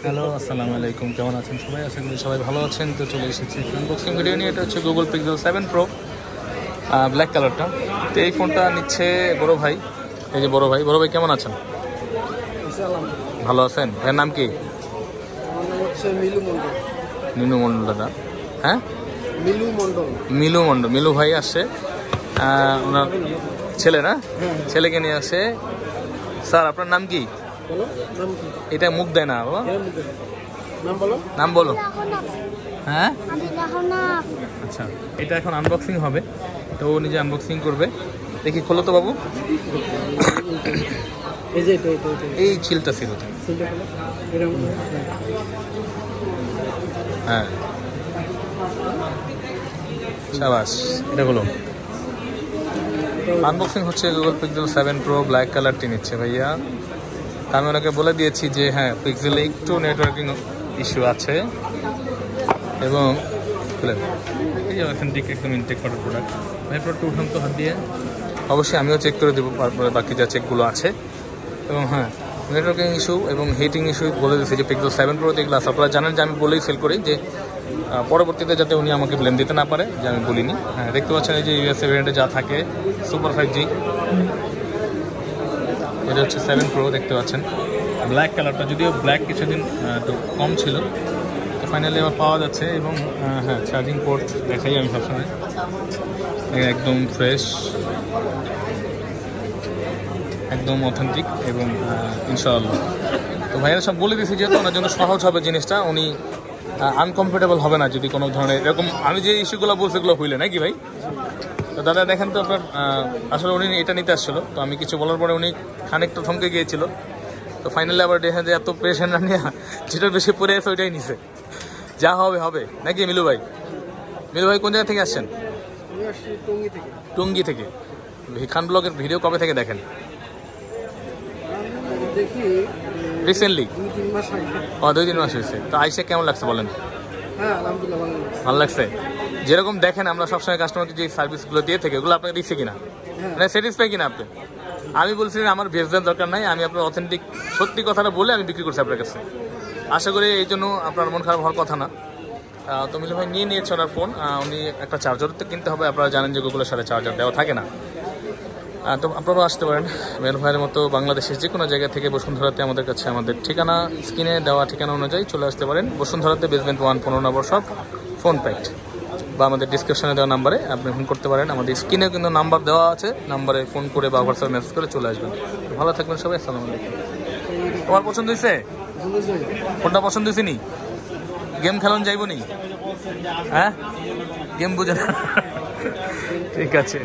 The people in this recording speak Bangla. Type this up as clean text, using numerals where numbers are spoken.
হ্যালো, আসসালামু আলাইকুম। কেমন আছেন সবাই? আশা করি সবাই ভালো আছেন। তো চলে এসেছি আনবক্সিং ভিডিও নিয়ে। এটা হচ্ছে গুগল পিক্সেল 7 প্রো, ব্ল্যাক কালারটা। তো এই ফোনটা নিচ্ছে বড় ভাই। এই যে বড় ভাই কেমন আছেন? ভালো আছেন? এর নাম কি? মিনু মন্ডল দাদা। হ্যাঁ, মিলু মন্ডল। মিলু ভাই আসছে, ওনার ছেলে না, ছেলেকে নিয়ে আসে। স্যার, আপনার নাম কি? এটা মুখ দেয় না বাবা। নাম বলো। হ্যাঁ, আচ্ছা, এটা এখন আনবক্সিং হবে, তো ও নিজে আনবক্সিং করবে। দেখি, খোলো তো বাবু। এই ছিলটা ছিল। হ্যাঁ, শাবাশ, এটা হলো আনবক্সিং হচ্ছে। গুগল পিক্সেল 7 প্রো ব্ল্যাক কালারটি নিচ্ছে ভাইয়া। আমি ওনাকে বলে দিয়েছি যে হ্যাঁ, পিক্সেলে একটু নেটওয়ার্কিং ইস্যু আছে এবং এই যে অথেন্টিক একদম ইনটেক করার প্রোডাক্ট। ভাই, প্রোডাক্ট উঠান তো হাত দিয়ে। অবশ্যই আমিও চেক করে দেবো, তারপরে বাকি যা চেকগুলো আছে। এবং হ্যাঁ, নেটওয়ার্কিং ইস্যু এবং হিটিং ইস্যু বলে দিয়েছি যে পিক্সেল 7 প্রোতে গ্লাস। আপনারা জানেন যে আমি বলেই সেল করি যে পরবর্তীতে যাতে উনি আমাকে ব্লেম দিতে না পারে, যে আমি বলিনি। হ্যাঁ, দেখতে পাচ্ছেন এই যে ইউএসএ ভ্যারিয়েন্টে যা থাকে সুপার 5G। এটা হচ্ছে 7 প্রো, দেখতে পাচ্ছেন ব্ল্যাক কালারটা। যদিও ব্ল্যাক কিছুদিন একটু কম ছিল, তো ফাইনালি আবার পাওয়া যাচ্ছে। এবং হ্যাঁ, চার্জিং পোর্ট দেখাই আমি সবসময়, একদম ফ্রেশ, একদম অথেন্টিক এবং ইনশাআল্লাহ। তো ভাইয়েরা সব বলে দিয়েছি, যেহেতু ওনার জন্য সহজ হবে জিনিসটা, উনি আনকমফোর্টেবল হবে না যদি কোনো ধরনের এরকম আমি যে ইস্যুগুলো বলছি এগুলো হইলে, নাকি ভাই? তো দাদা দেখেন তো আপনার, আসলে উনি এটা নিতে আসছিল, তো আমি কিছু বলার পরে উনি খানিকটা থমকে গিয়েছিল। তো ফাইনালি আবার দেখেন যে এত পেশেন্ট না নিয়ে যেটার বেশি পড়ে আছে ওইটাই নিছে। যা হবে হবে, নাকি মিলু ভাই? মিলু ভাই কোন জায়গা থেকে আসছেন? টুঙ্গি থেকে। খান ব্লগের ভিডিও কবে থেকে দেখেন? রিসেন্টলি? 2-3 মাস হয়েছে। তো আইসে কেমন লাগছে বলেন? ভালো লাগছে। যেরকম দেখেন আমরা সবসময় কাস্টমারকে যে সার্ভিসগুলো দিয়ে থাকি, ওগুলো আপনাকে দিচ্ছে কিনা, মানে স্যাটিসফাই কিনা আপনি? আমি বলছি আমার ভেজাল দরকার নাই, আমি আপনার অথেন্টিক সত্যি কথাটা বলে আমি বিক্রি করছি আপনার কাছে। আশা করি এই জন্য আপনার মন খারাপ হওয়ার কথা না। তো মিলু ভাই নিয়েছে ওনার ফোন। উনি একটা চার্জারও তো কিনতে হবে। আপনারা জানেন যে গুগলের সাথে চার্জার দেওয়া থাকে না। তো আপনারাও আসতে পারেন মেল ভাইয়ের মতো বাংলাদেশের যে কোনো জায়গা থেকে বসুন্ধরাতে আমাদের কাছে, আমাদের ঠিকানা স্ক্রিনে দেওয়া ঠিকানা অনুযায়ী চলে আসতে পারেন। বসুন্ধরাতে বেসমেন্ট 1, 15 নম্বর শপ, ফোন প্যাক্ট, বা আমাদের ডিসক্রিপশনে দেওয়া নাম্বারে আপনি ফোন করতে পারেন। আমাদের স্ক্রিনেও কিন্তু নাম্বার দেওয়া আছে, নাম্বারে ফোন করে বা হোয়াটসঅ্যাপ মেসেজ করে চলে আসবেন। ভালো থাকবেন সবাই, আসসালামু আলাইকুম। তোমার পছন্দ হয়েছে? ফোনটা পছন্দ হয়েছে নি? গেম খেলন যাইব নি? হ্যাঁ, গেম বুঝে না। ঠিক আছে।